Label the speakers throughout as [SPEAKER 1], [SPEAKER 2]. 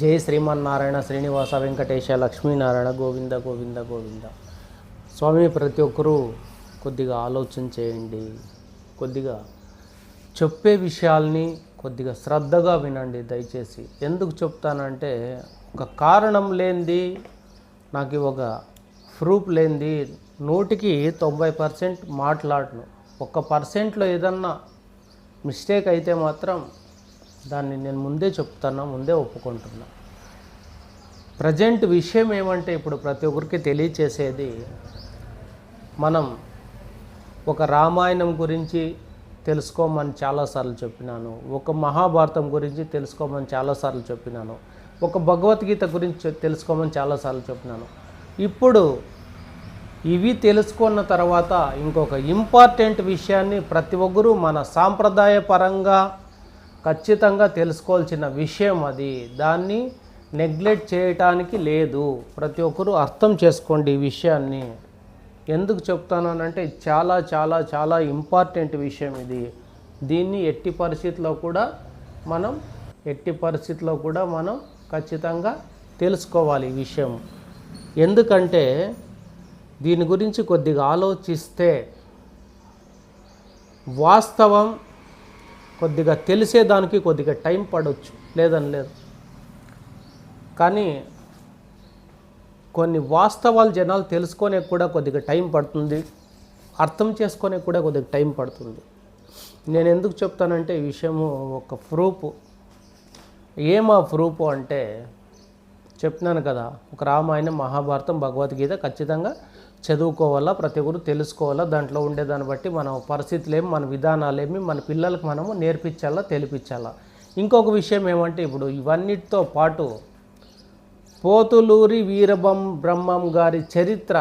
[SPEAKER 1] జై శ్రీమన్నారాయణ శ్రీనివాస వెంకటేశ లక్ష్మీనారాయణ గోవింద గోవింద గోవింద. స్వామి, ప్రతి ఒక్కరూ కొద్దిగా ఆలోచన చేయండి. కొద్దిగా చెప్పే విషయాల్ని కొద్దిగా శ్రద్ధగా వినండి దయచేసి. ఎందుకు చెప్తానంటే, ఒక కారణం లేనిది, నాకు ఒక ప్రూఫ్ లేనిది 100కి 90% మాట్లాడను. 1%లో ఏదన్నా మిస్టేక్ అయితే మాత్రం దాన్ని నేను ముందే చెప్తాను, ముందే ఒప్పుకుంటున్నా. ప్రజెంట్ విషయం ఏమంటే, ఇప్పుడు ప్రతి ఒక్కరికి తెలియచేసేది, మనం ఒక రామాయణం గురించి తెలుసుకోమని చాలాసార్లు చెప్పినాను, ఒక మహాభారతం గురించి తెలుసుకోమని చాలాసార్లు చెప్పినాను, ఒక భగవద్గీత గురించి తెలుసుకోమని చాలాసార్లు చెప్పినాను. ఇప్పుడు ఇవి తెలుసుకున్న తర్వాత ఇంకొక ఇంపార్టెంట్ విషయాన్ని ప్రతి ఒక్కరూ మన సాంప్రదాయపరంగా ఖచ్చితంగా తెలుసుకోవాల్సిన విషయం అది. దాన్ని నెగ్లెక్ట్ చేయటానికి లేదు. ప్రతి ఒక్కరూ అర్థం చేసుకోండి ఈ విషయాన్ని. ఎందుకు చెప్తానంటే, చాలా చాలా చాలా ఇంపార్టెంట్ విషయం ఇది. దీన్ని ఎట్టి పరిస్థితిలో కూడా మనం ఖచ్చితంగా తెలుసుకోవాలి ఈ విషయం. ఎందుకంటే దీని గురించి కొద్దిగా ఆలోచిస్తే వాస్తవం కొద్దిగా తెలిసేదానికి కొద్దిగా టైం పడవచ్చు, లేదని లేదు. కానీ కొన్ని వాస్తవాలు జనాలు తెలుసుకునే కూడా కొద్దిగా టైం పడుతుంది, అర్థం చేసుకునే కూడా కొద్దిగా టైం పడుతుంది. నేను ఎందుకు చెప్తానంటే, ఈ విషయము ఒక ప్రూఫ్. ఏమా ప్రూఫ్ అంటే, చెప్పినాను కదా, ఒక రామాయణం, మహాభారతం, భగవద్గీత ఖచ్చితంగా చదువుకోవాలా, ప్రతి ఒక్కరు తెలుసుకోవాలా. దాంట్లో ఉండేదాన్ని బట్టి మన పరిస్థితులేమి, మన విధానాలేమి మన పిల్లలకు మనము నేర్పించాలా, తెలిపించాలా. ఇంకొక విషయం ఏమంటే, ఇప్పుడు ఇవన్నిటితో పాటు పోతులూరి వీరబ్రహ్మం గారి చరిత్ర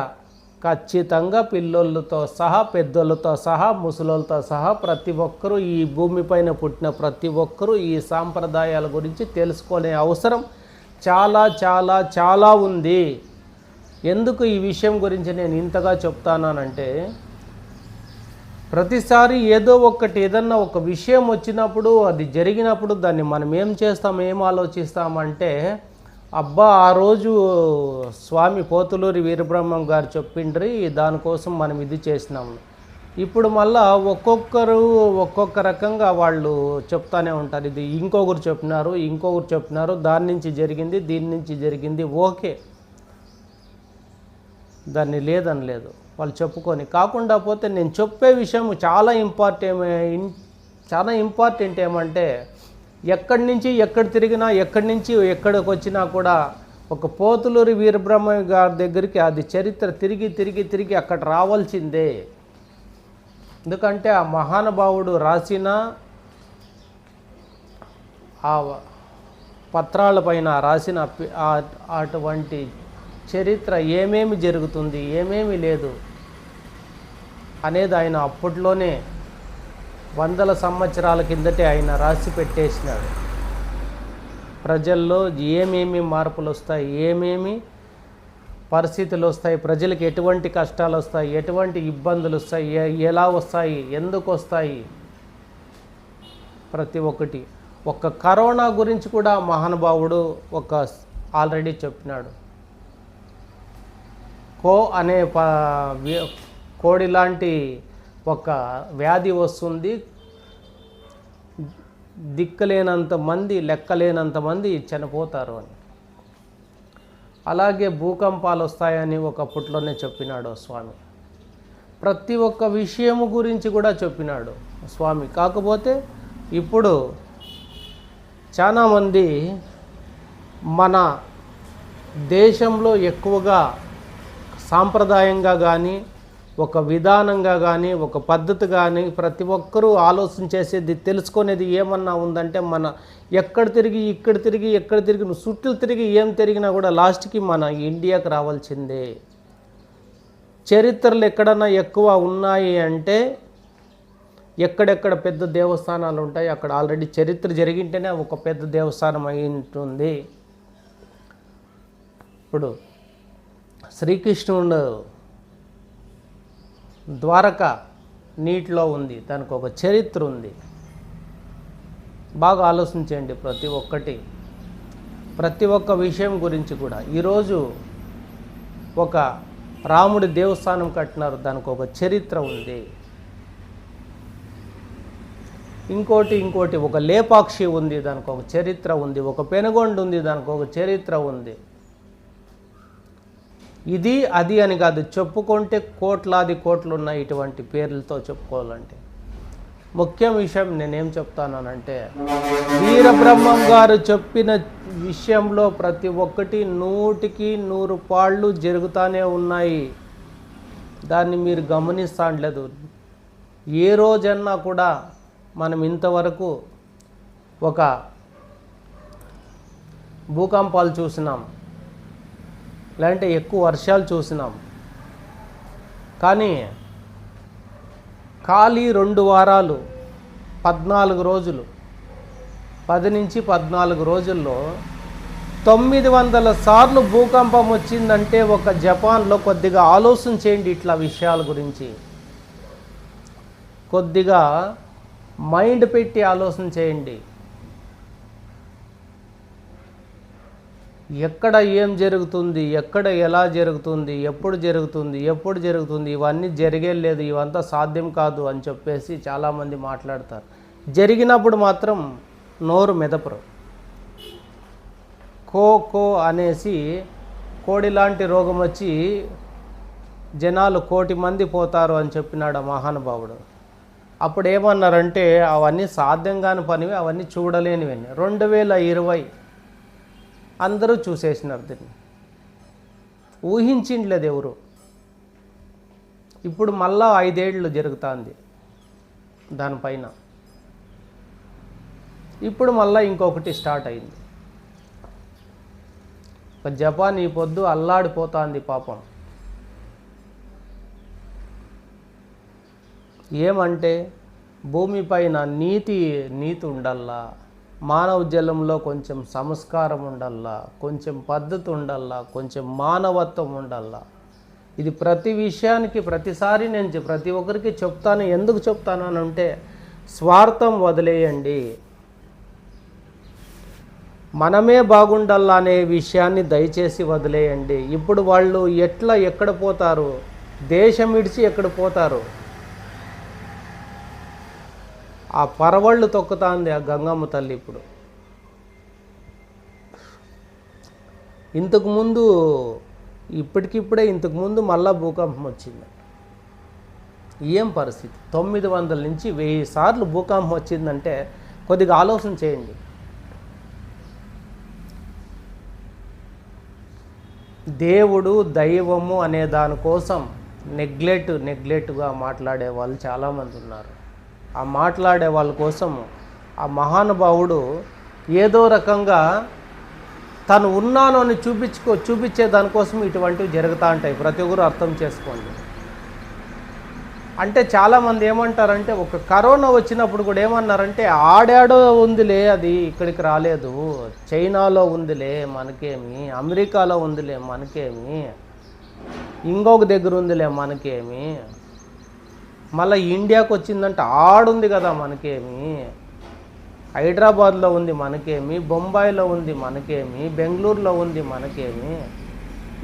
[SPEAKER 1] ఖచ్చితంగా పిల్లోళ్ళతో సహా, పెద్దోళ్ళతో సహా, ముసలోళ్ళతో సహా ప్రతి ఒక్కరూ, ఈ భూమిపైన పుట్టిన ప్రతి ఒక్కరూ ఈ సాంప్రదాయాల గురించి తెలుసుకునే అవసరం చాలా చాలా చాలా ఉంది. ఎందుకు ఈ విషయం గురించి నేను ఇంతగా చెప్తానంటే, ప్రతిసారి ఏదన్నా ఒక విషయం వచ్చినప్పుడు, అది జరిగినప్పుడు దాన్ని మనం ఏం చేస్తాం, ఏం ఆలోచిస్తామంటే, అబ్బా ఆ రోజు స్వామి పోతులూరి వీరబ్రహ్మం గారు చెప్పిండ్రి, దానికోసం మనం ఇది చేసినాము. ఇప్పుడు మళ్ళా ఒక్కొక్క రకంగా వాళ్ళు చెప్తానే ఉంటారు. ఇది ఇంకొకరు చెప్పినారు, దాని నుంచి జరిగింది, దీని నుంచి జరిగింది. ఓకే, దాన్ని లేదని లేదు, వాళ్ళు చెప్పుకొని. కాకుండా పోతే నేను చెప్పే విషయం చాలా ఇంపార్టెంట్ ఏమంటే, ఎక్కడి నుంచి ఎక్కడ తిరిగినా, ఎక్కడి నుంచి ఎక్కడికి వచ్చినా కూడా ఒక పోతులూరి వీరబ్రహ్మ గారి దగ్గరికి అది చరిత్ర తిరిగి అక్కడ రావాల్సిందే. ఎందుకంటే ఆ మహానుభావుడు రాసిన ఆ పత్రాలపైన రాసిన అటువంటి చరిత్ర ఏమేమి జరుగుతుంది, ఏమేమి లేదు అనేది ఆయన అప్పట్లోనే 100 సంవత్సరాల కిందటే ఆయన రాసి పెట్టేసినాడు. ప్రజల్లో ఏమేమి మార్పులు వస్తాయి, ఏమేమి పరిస్థితులు వస్తాయి, ప్రజలకు ఎటువంటి కష్టాలు వస్తాయి, ఎటువంటి ఇబ్బందులు వస్తాయి, ఎలా వస్తాయి, ఎందుకు వస్తాయి, ప్రతి ఒక్కటి. ఒక్క కరోనా గురించి కూడా మహానుభావుడు ఆల్రెడీ చెప్పినాడు. అనే కోడి లాంటి ఒక వ్యాధి వస్తుంది, లెక్కలేనంత మంది చనిపోతారు అని. అలాగే భూకంపాలు వస్తాయని ఒకప్పట్లోనే చెప్పినాడు స్వామి. ప్రతి ఒక్క విషయము గురించి కూడా చెప్పినాడు స్వామి. కాకపోతే ఇప్పుడు చాలామంది మన దేశంలో ఎక్కువగా సాంప్రదాయంగా కానీ, ఒక విధానంగా కానీ, ఒక పద్ధతి కానీ ప్రతి ఒక్కరూ ఆలోచన చేసేది, తెలుసుకునేది ఏమన్నా ఉందంటే, మన ఎక్కడ తిరిగి నువ్వు చుట్టూ తిరిగి ఏం తిరిగినా కూడా లాస్ట్కి మన ఇండియాకి రావాల్సిందే. చరిత్రలు ఎక్కడన్నా ఎక్కువ ఉన్నాయి అంటే, ఎక్కడెక్కడ పెద్ద దేవస్థానాలు ఉంటాయి అక్కడ ఆల్రెడీ చరిత్ర జరిగింటేనే ఒక పెద్ద దేవస్థానం అయి ఉంటుంది. ఇప్పుడు శ్రీకృష్ణుడు ద్వారక నీటిలో ఉంది, దానికి ఒక చరిత్ర ఉంది. బాగా ఆలోచించండి. ప్రతి ఒక్క విషయం గురించి కూడా. ఈరోజు ఒక రాముడి దేవస్థానం కట్టినారు, దానికి ఒక చరిత్ర ఉంది. ఇంకోటి ఒక లేపాక్షి ఉంది, దానికి ఒక చరిత్ర ఉంది. ఒక పెనుగొండ ఉంది, దానికి ఒక చరిత్ర ఉంది. ఇది అది అని కాదు, చెప్పుకుంటే కోట్లాది కోట్లు ఉన్నాయి ఇటువంటి పేర్లతో చెప్పుకోవాలంటే. ముఖ్య విషయం నేనేం చెప్తానంటే, వీరబ్రహ్మం గారు చెప్పిన విషయంలో ప్రతి ఒక్కటి 100కి 100 పాళ్ళు జరుగుతూనే ఉన్నాయి. దాన్ని మీరు గమనిస్తాండలేదు. ఏ రోజన్నా కూడా మనం ఇంతవరకు ఒక భూకంపాలు చూసినాం, లేదంటే ఎక్కువ వర్షాలు చూసినాం. కానీ ఖాళీ 2 వారాలు 14 రోజులు 10 నుంచి 14 రోజుల్లో 900 సార్లు భూకంపం వచ్చిందంటే ఒక జపాన్లో. కొద్దిగా ఆలోచన చేయండి ఇట్లా విషయాల గురించి, కొద్దిగా మైండ్ పెట్టి ఆలోచన చేయండి. ఎక్కడ ఏం జరుగుతుంది, ఎక్కడ ఎలా జరుగుతుంది, ఎప్పుడు జరుగుతుంది ఇవన్నీ జరిగేలేదు, ఇవంతా సాధ్యం కాదు అని చెప్పేసి చాలామంది మాట్లాడతారు. జరిగినప్పుడు మాత్రం నోరు మెదపరు. కో అనేసి కోడి లాంటి రోగం వచ్చి జనాలు 1 కోటి మంది పోతారు అని చెప్పినాడు ఆ మహానుభావుడు. అప్పుడు ఏమన్నారంటే, అవన్నీ సాధ్యం కాని పనివి, అవన్నీ చూడలేనివన్నీ. 2020 అందరూ చూసేసినారు దీన్ని, ఊహించిండలేదు ఎవరు. ఇప్పుడు మళ్ళా 5 ఏళ్ళు జరుగుతుంది దానిపైన. ఇప్పుడు మళ్ళీ ఇంకొకటి స్టార్ట్ అయింది. జపాన్ ఈ పొద్దు అల్లాడిపోతుంది పాపం. ఏమంటే భూమిపైన నీతి ఉండల్లా, మానవ జలంలో కొంచెం సంస్కారం ఉండల్లా, కొంచెం పద్ధతి ఉండల్లా, కొంచెం మానవత్వం ఉండల్లా. ఇది ప్రతి విషయానికి ప్రతిసారి నేను ప్రతి ఒక్కరికి చెప్తాను. ఎందుకు చెప్తానంటే, స్వార్థం వదిలేయండి, మనమే బాగుండాలా అనే విషయాన్ని దయచేసి వదిలేయండి. ఇప్పుడు వాళ్ళు ఎక్కడ పోతారు, దేశం విడిచి ఎక్కడ పోతారు. ఆ పరవళ్ళు తొక్కుతాంది ఆ గంగమ్మ తల్లి. ఇప్పుడు ఇప్పటికిప్పుడే ఇంతకుముందు మళ్ళా భూకంపం వచ్చింది. ఏం పరిస్థితి? 900 నుంచి 1000 సార్లు భూకంపం వచ్చిందంటే కొద్దిగా ఆలోచన చేయండి. దేవుడు దైవము అనే దానికోసం నెగ్లెక్ట్గా మాట్లాడే వాళ్ళు చాలామంది ఉన్నారు. ఆ మాట్లాడే వాళ్ళ కోసం ఆ మహానుభావుడు ఏదో రకంగా తను ఉన్నాను అని చూపించే దానికోసం ఇటువంటివి జరుగుతూ ఉంటాయి. ప్రతి ఒక్కరు అర్థం చేసుకోండి. అంటే చాలామంది ఏమంటారంటే, ఒక కరోనా వచ్చినప్పుడు కూడా ఏమన్నారంటే, ఆడాడో ఉందిలే, అది ఇక్కడికి రాలేదు, చైనాలో ఉందిలే మనకేమి, అమెరికాలో ఉందిలే మనకేమి, ఇంకొక దగ్గర ఉందిలే మనకేమి, మళ్ళీ ఇండియాకు వచ్చిందంటే ఆడుంది కదా మనకేమి, హైదరాబాద్లో ఉంది మనకేమి, బొంబాయిలో ఉంది మనకేమి, బెంగళూరులో ఉంది మనకేమి,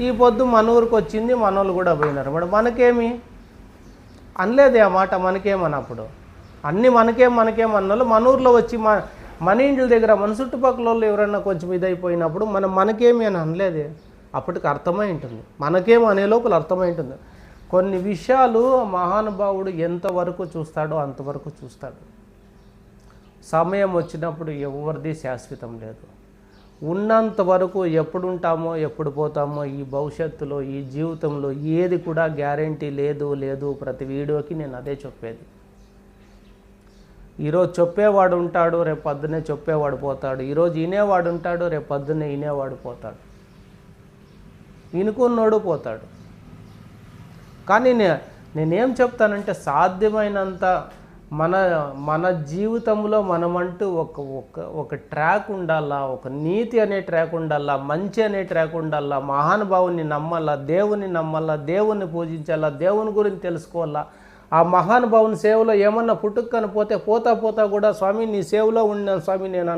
[SPEAKER 1] ఈ పొద్దు మన ఊరికి వచ్చింది, మనోళ్ళు కూడా పోయినారు, మరి మనకేమి అనలేదే ఆ మాట. మనకేమన్నప్పుడు అన్నీ మనకేమన్నోళ్ళు మన ఊర్లో వచ్చి మన ఇంటి దగ్గర మన చుట్టుపక్కల వాళ్ళు ఎవరన్నా కొంచెం ఇదైపోయినప్పుడు మనకేమి అని అనలేదే. అప్పటికి అర్థమై ఉంటుంది, మనకేమో అనే లోపల అర్థమై ఉంటుంది. కొన్ని విషయాలు మహానుభావుడు ఎంతవరకు చూస్తాడో అంతవరకు చూస్తాడు. సమయం వచ్చినప్పుడు ఎవరిది శాశ్వతం లేదు. ఉన్నంత వరకు ఎప్పుడు ఉంటామో ఎప్పుడు పోతామో ఈ భవిష్యత్తులో ఈ జీవితంలో ఏది కూడా గ్యారంటీ లేదు. ప్రతి వీడియోకి నేను అదే చెప్పేది. ఈరోజు చెప్పేవాడు ఉంటాడు, రేపు పొద్దున్నే చెప్పేవాడు పోతాడు. ఈరోజు వినేవాడు ఉంటాడు, రేపు పొద్దున్నే వినేవాడు పోతాడు, వినుకున్నోడు పోతాడు. కానీ నేనేం చెప్తానంటే, సాధ్యమైనంత మన జీవితంలో మనమంటూ ఒక ట్రాక్ ఉండాలా, ఒక నీతి అనే ట్రాక్ ఉండాలా, మంచి అనే ట్రాక్ ఉండాలా, మహానుభావుని నమ్మాలా, దేవుని నమ్మాలా, దేవుని పూజించాలా, దేవుని గురించి తెలుసుకోవాలా. ఆ మహానుభావుని సేవలో ఏమన్నా పుట్టుకని పోతా పోతా కూడా స్వామి నీ సేవలో ఉన్నాను స్వామి నేను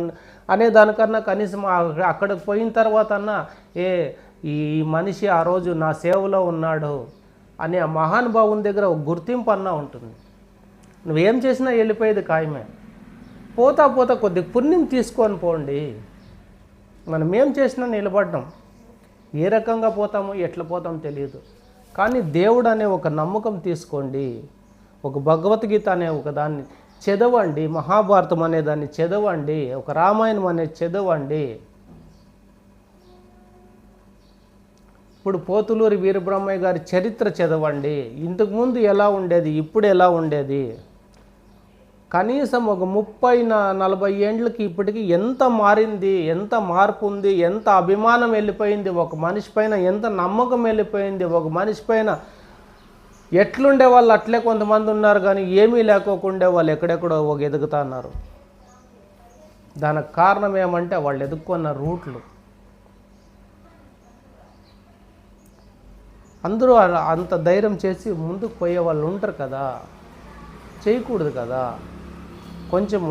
[SPEAKER 1] అనే దానికన్నా కనీసం అక్కడికి పోయిన తర్వాత అన్నా ఈ మనిషి ఆ రోజు నా సేవలో ఉన్నాడు అనే ఆ మహానుభావుని దగ్గర ఒక గుర్తింపు అన్నా ఉంటుంది. నువ్వేం చేసినా వెళ్ళిపోయేది ఖాయమే. పోతా పోతా కొద్దిగా పుణ్యం తీసుకొని పోండి. మనం ఏం చేసినా నిలబడ్డాం. ఏ రకంగా పోతామో ఎట్లా పోతామో తెలియదు, కానీ దేవుడు అనే ఒక నమ్మకం తీసుకోండి. ఒక భగవద్గీత అనే ఒక దాన్ని చదవండి, మహాభారతం అనే దాన్ని చదవండి, ఒక రామాయణం అనేది చదవండి. ఇప్పుడు పోతులూరి వీరబ్రహ్మయ్య గారి చరిత్ర చదవండి. ఇంతకుముందు ఎలా ఉండేది, ఇప్పుడు ఎలా ఉండేది, కనీసం ఒక 30-40 ఏండ్లకి ఇప్పటికీ ఎంత మారింది, ఎంత మార్పు ఉంది, ఎంత అభిమానం వెళ్ళిపోయింది, ఒక మనిషి పైన ఎంత నమ్మకం వెళ్ళిపోయింది. ఒక మనిషి పైన ఎట్లుండే వాళ్ళు అట్లే కొంతమంది ఉన్నారు, కానీ ఏమీ లేకోకుండే వాళ్ళు ఎక్కడెక్కడో ఒక ఎదుగుతున్నారు. దానికి కారణం ఏమంటే వాళ్ళు ఎదుర్కొన్న రూట్లు. అందరూ అంత ధైర్యం చేసి ముందుకు పోయే వాళ్ళు ఉంటారు కదా, చేయకూడదు కదా. కొంచెం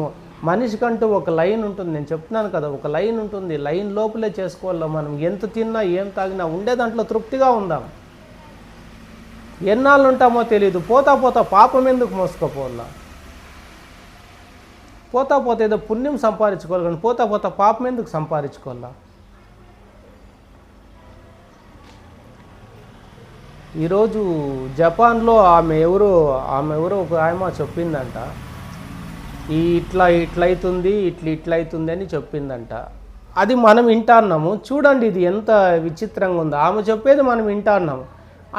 [SPEAKER 1] మనిషికంటూ ఒక లైన్ ఉంటుంది. నేను చెప్తున్నాను కదా, ఒక లైన్ ఉంటుంది. లైన్ లోపలే చేసుకోవాలి. మనం ఎంత తిన్నా ఏం తాగినా ఉండే దాంట్లో తృప్తిగా ఉందాం. ఎన్నాళ్ళు ఉంటామో తెలియదు. పోతా పోతా పాపం ఎందుకు మోసుకోపోవాలా? పోతా పోతా ఏదో పుణ్యం సంపాదించుకోవాలి, కానీ పోతా పోతా పాపం ఎందుకు సంపాదించుకోవాలా? ఈరోజు జపాన్లో ఆమె ఎవరో ఒక ఆమె చెప్పిందంట, ఇట్లయితుంది ఇట్లయితుంది అని చెప్పిందంట. అది మనం వింటున్నాము. చూడండి ఇది ఎంత విచిత్రంగా ఉందో. ఆమె చెప్పేది మనం వింటున్నాము.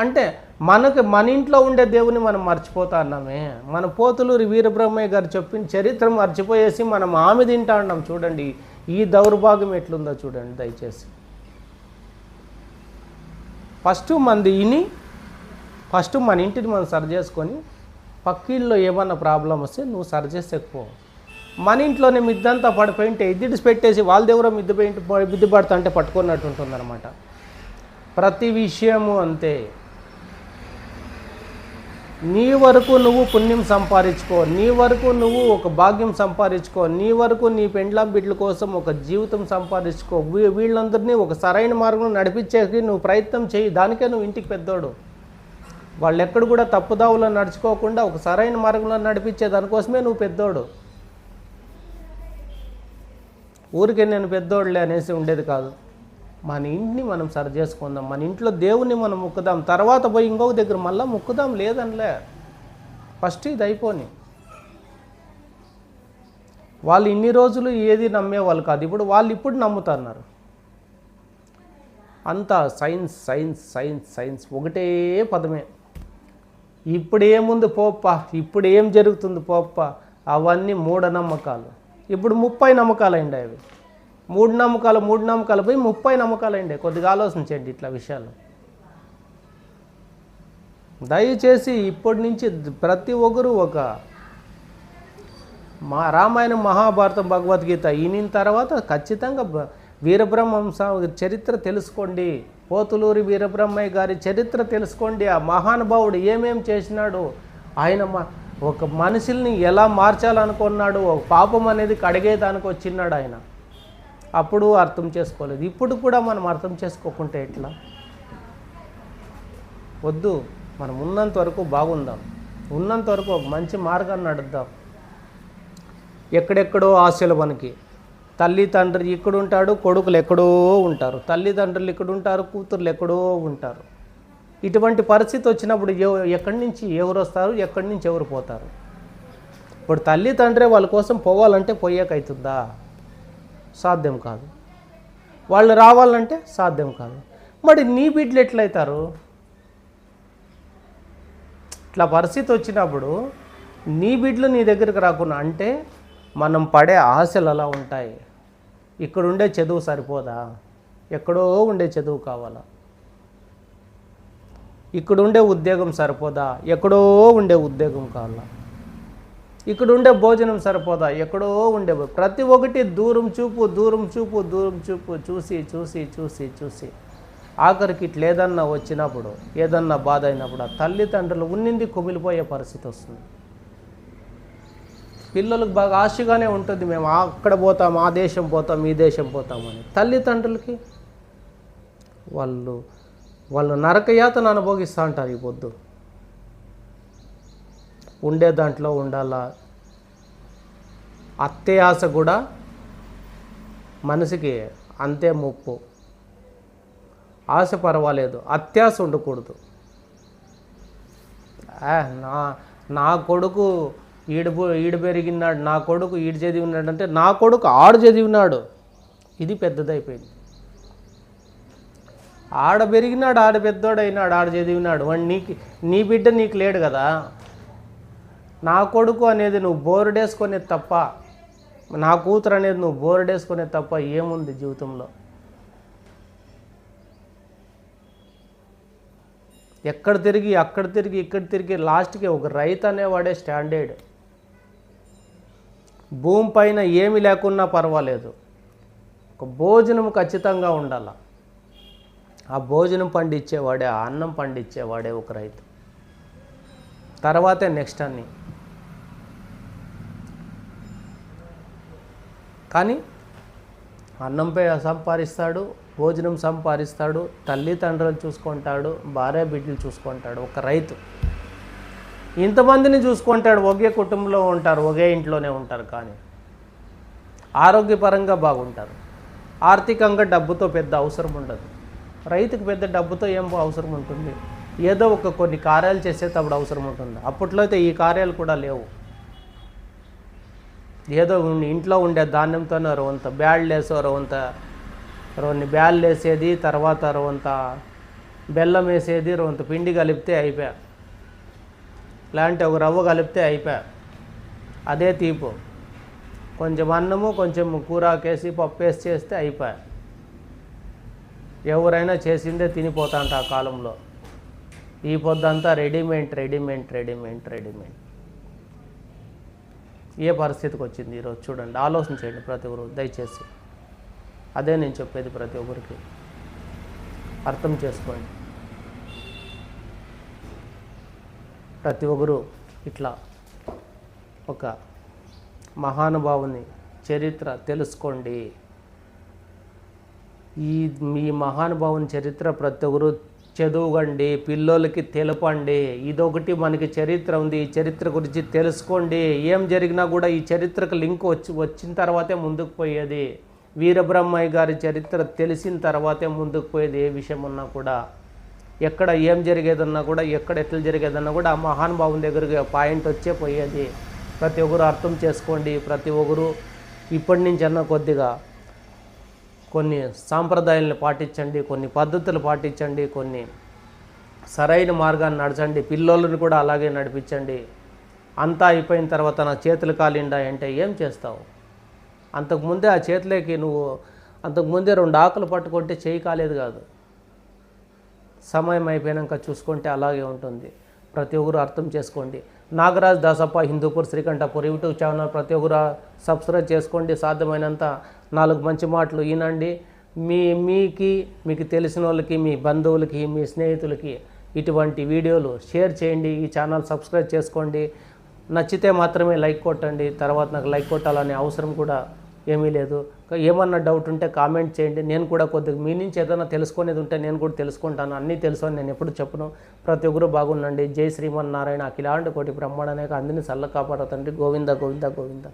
[SPEAKER 1] అంటే మన ఇంట్లో ఉండే దేవుని మనం మర్చిపోతున్నామే. మన పోతులూరి వీరబ్రహ్మయ్య గారు చెప్పిన చరిత్ర మర్చిపోయేసి మనం ఆమె తింటున్నాం. చూడండి ఈ దౌర్భాగ్యం ఎట్లుందో చూడండి దయచేసి. ఫస్ట్ మన ఇంటిని మనం సరి చేసుకొని, పక్కిల్లో ఏమన్నా ప్రాబ్లం వస్తే నువ్వు సరి చేసేకపో. మన ఇంట్లోనే మిద్దంతా పడిపోయింటే ఎద్దిడిసి పెట్టేసి వాళ్ళ దగ్గర మిద్ది పడుతా అంటే పట్టుకున్నట్టు ఉంటుందన్నమాట. ప్రతి విషయము అంతే. నీ వరకు నువ్వు పుణ్యం సంపాదించుకో, నీ వరకు నువ్వు ఒక భాగ్యం సంపాదించుకో, నీ వరకు నీ పెండ్లాం బిడ్డల కోసం ఒక జీవితం సంపాదించుకో. వీళ్ళందరినీ ఒక సరైన మార్గంలో నడిపించేకి నువ్వు ప్రయత్నం చేయి. దానికే నువ్వు ఇంటికి పెద్దోడు. వాళ్ళు ఎక్కడ కూడా తప్పుదావులో నడుచుకోకుండా ఒక సరైన మార్గంలో నడిపించే దానికోసమే నువ్వు పెద్దోడు. ఊరికే నేను పెద్దోడులే అనేసి ఉండేది కాదు. మన ఇంటిని మనం సరి చేసుకుందాం, మన ఇంట్లో దేవుణ్ణి మనం మొక్కుదాం, తర్వాత పోయి ఇంకొక దగ్గర మళ్ళీ మొక్కుదాం. లేదనిలే, ఫస్ట్ ఇది అయిపోని. వాళ్ళు ఇన్ని రోజులు ఏది నమ్మేవాళ్ళు కాదు, ఇప్పుడు నమ్ముతున్నారు. అంతా సైన్స్ సైన్స్ సైన్స్ సైన్స్ ఒకటే పదమే. ఇప్పుడు ఏముంది పోప్ప, ఇప్పుడు ఏం జరుగుతుంది పోప్ప, అవన్నీ మూఢనమ్మకాలు. ఇప్పుడు 30 నమ్మకాలు అయింది. అవి మూడు నమ్మకాలు పోయి 30 నమ్మకాలు అయింది. కొద్దిగా ఆలోచించండి ఇట్లా విషయాలు. దయచేసి ఇప్పటి నుంచి ప్రతి ఒక్కరూ ఒక రామాయణం, మహాభారతం, భగవద్గీత ఈయన తర్వాత ఖచ్చితంగా వీరబ్రహ్మ చరిత్ర తెలుసుకోండి. పోతులూరి వీరబ్రహ్మయ్య గారి చరిత్ర తెలుసుకోండి. ఆ మహానుభావుడు ఏమేం చేసినాడు, ఆయన ఒక మనుషుల్ని ఎలా మార్చాలనుకున్నాడు, ఒక పాపం అనేది కడిగేదానికి వచ్చినాడు ఆయన. అప్పుడు అర్థం చేసుకోలేదు. ఇప్పుడు కూడా మనం అర్థం చేసుకోకుంటే ఎట్లా? వద్దు, మనం ఉన్నంత వరకు బాగుందాం, ఉన్నంత వరకు ఒక మంచి మార్గాన్ని నడుద్దాం. ఎక్కడెక్కడో ఆశలు మనకి. తల్లి తండ్రి ఇక్కడ ఉంటాడు, కొడుకులు ఎక్కడో ఉంటారు, తల్లిదండ్రులు ఇక్కడ ఉంటారు, కూతుర్లు ఎక్కడో ఉంటారు. ఇటువంటి పరిస్థితి వచ్చినప్పుడు ఎక్కడి నుంచి ఎవరు వస్తారు, ఎక్కడి నుంచి ఎవరు పోతారు? ఇప్పుడు తల్లి తండ్రి వాళ్ళ కోసం పోవాలంటే పోయేకవుతుందా? సాధ్యం కాదు. వాళ్ళు రావాలంటే సాధ్యం కాదు. మరి నీ బిడ్డలు ఎట్లయితారు? ఇట్లా పరిస్థితి వచ్చినప్పుడు నీ బిడ్డలు నీ దగ్గరికి రాకుండా అంటే మనం పడే ఆశలు అలా ఉంటాయి. ఇక్కడ ఉండే చదువు సరిపోదా? ఎక్కడో ఉండే చదువు కావాలా? ఇక్కడ ఉండే ఉద్యోగం సరిపోదా? ఎక్కడో ఉండే ఉద్యోగం కావాలా? ఇక్కడ ఉండే భోజనం సరిపోదా? ఎక్కడో ఉండే. ప్రతి ఒక్కటి దూరం చూపు చూసి ఆఖరికి ఇట్లా ఏదన్నా వచ్చినప్పుడు, ఏదన్నా బాధ అయినప్పుడు ఆ తల్లిదండ్రులు ఉన్నింది కుమిలిపోయే పరిస్థితి వస్తుంది. పిల్లలకు బాగా ఆశగానే ఉంటుంది, మేము అక్కడ పోతాం, ఆ దేశం పోతాం, ఈ దేశం పోతామని. తల్లిదండ్రులకి వాళ్ళు నరకయాతన అనుభవిస్తూ ఉంటారు. ఈ పొద్దు ఉండే దాంట్లో ఉండాలా. అత్యాశ కూడా మనిషికి అంతే ముప్పు. ఆశ పర్వాలేదు, అత్యాశ ఉండకూడదు. నా కొడుకు ఈడు పెరిగినాడు, నా కొడుకు ఈడు చదివినాడు అంటే నా కొడుకు ఆడు చదివినాడు, ఇది పెద్దదైపోయింది. ఆడ పెరిగినాడు, ఆడ పెద్దోడైనాడు, ఆడ చదివినాడు, వాడు నీ బిడ్డ నీకు లేడు కదా. నా కొడుకు అనేది నువ్వు బోర్డేసుకునేది తప్ప, నా కూతురు అనేది నువ్వు బోర్డేసుకునేది తప్ప ఏముంది జీవితంలో? ఎక్కడ తిరిగి అక్కడ తిరిగి ఇక్కడ తిరిగి లాస్ట్కి ఒక రైతు అనేవాడే స్టాండర్డ్. భూమి పైన ఏమి లేకున్నా పర్వాలేదు, ఒక భోజనం ఖచ్చితంగా ఉండాలి. ఆ భోజనం పండించేవాడే, ఆ అన్నం పండించేవాడే ఒక రైతు. తర్వాతే నెక్స్ట్ అన్ని. కానీ అన్నంపై సంపాదిస్తాడు, భోజనం సంపాదిస్తాడు, తల్లిదండ్రులు చూసుకుంటాడు, భార్య బిడ్డలు చూసుకుంటాడు ఒక రైతు. ఇంతమందిని చూసుకుంటాడు, ఒకే కుటుంబంలో ఉంటారు, ఒకే ఇంట్లోనే ఉంటారు, కానీ ఆరోగ్యపరంగా బాగుంటారు. ఆర్థికంగా డబ్బుతో పెద్ద అవసరం ఉండదు. రైతుకు పెద్ద డబ్బుతో ఏం అవసరం ఉంటుంది? ఏదో కొన్ని కార్యాలు చేసేటప్పుడు అవసరం ఉంటుంది. అప్పట్లో అయితే ఈ కార్యాలు కూడా లేవు. ఏదో ఇంట్లో ఉండే ధాన్యంతోనే రవంత బ్యాళ్ళు వేసో, రవంత బ్యాళ్ళు వేసేది, తర్వాత రవంత బెల్లం వేసేది, రవంత పిండి కలిపితే అయిపోయా, లేదంటే ఒక రవ్వ కలిపితే అయిపోయా, అదే తీపు. కొంచెం అన్నము, కొంచెం కూరాకేసి పప్పు వేసి చేస్తే అయిపోయా. ఎవరైనా చేసిందే తినిపోతాంట ఆ కాలంలో. ఈ పొద్దంతా రెడీమేడ్. ఏ పరిస్థితికి వచ్చింది ఈరోజు చూడండి, ఆలోచన చేయండి ప్రతి ఒక్కరు దయచేసి. అదే నేను చెప్పేది, ప్రతి ఒక్కరికి అర్థం చేసుకోండి. ప్రతి ఒక్కరు ఇట్లా ఒక మహానుభావుని చరిత్ర తెలుసుకోండి. మీ మహానుభావుని చరిత్ర ప్రతి ఒక్కరు చదువుకోండి, పిల్లోళ్ళకి తెలపండి. ఇదొకటి మనకి చరిత్ర ఉంది, ఈ చరిత్ర గురించి తెలుసుకోండి. ఏం జరిగినా కూడా ఈ చరిత్రకు లింక్ వచ్చిన తర్వాతే ముందుకు పోయేది. వీరబ్రహ్మయ్య గారి చరిత్ర తెలిసిన తర్వాతే ముందుకు పోయేది. ఏ విషయం ఉన్నా కూడా, ఎక్కడ ఏం జరిగేదన్నా కూడా, ఎక్కడ ఎట్లా జరిగేదన్నా కూడా ఆ మహానుభావుని దగ్గరికి పాయింట్ వచ్చే పోయేది. ప్రతి ఒక్కరు అర్థం చేసుకోండి. ప్రతి ఒక్కరు ఇప్పటి నుంచి అన్న కొద్దిగా కొన్ని సాంప్రదాయాలను పాటించండి, కొన్ని పద్ధతులు పాటించండి, కొన్ని సరైన మార్గాన్ని నడచండి. పిల్లోళ్ళని కూడా అలాగే నడిపించండి. అంతా అయిపోయిన తర్వాత నా చేతులు కాలిండా అంటే ఏం చేస్తావు? అంతకుముందే ఆ చేతులకి అంతకుముందే 2 ఆకులు పట్టుకుంటే చేయి కాలేదు కాదు. సమయం అయిపోయాక చూసుకుంటే అలాగే ఉంటుంది. ప్రతి ఒక్కరు అర్థం చేసుకోండి. నాగరాజ్ దాసప్ప హిందూపూర్ శ్రీకంఠపూర్ యూట్యూబ్ ఛానల్ ప్రతి ఒక్కరు సబ్స్క్రైబ్ చేసుకోండి. సాధ్యమైనంత 4 మంచి మాటలు వినండి. మీకు తెలిసిన వాళ్ళకి, మీ బంధువులకి, మీ స్నేహితులకి ఇటువంటి వీడియోలు షేర్ చేయండి. ఈ ఛానల్ సబ్స్క్రైబ్ చేసుకోండి. నచ్చితే మాత్రమే లైక్ కొట్టండి. తర్వాత నాకు లైక్ కొట్టాలనే అవసరం కూడా ఏమీ లేదు. ఏమన్నా డౌట్ ఉంటే కామెంట్ చేయండి. నేను కూడా కొద్దిగా మీ నుంచి ఏదైనా తెలుసుకునేది ఉంటే నేను కూడా తెలుసుకుంటాను. అన్నీ తెలుసు అని నేను ఎప్పుడు చెప్పను. ప్రతి ఒక్కరు బాగుండండి. జై శ్రీమన్నారాయణ. అఖిలాండ కోటి బ్రహ్మాండనేక అందరినీ చల్ల కాపాడుతండి. గోవింద గోవింద గోవింద.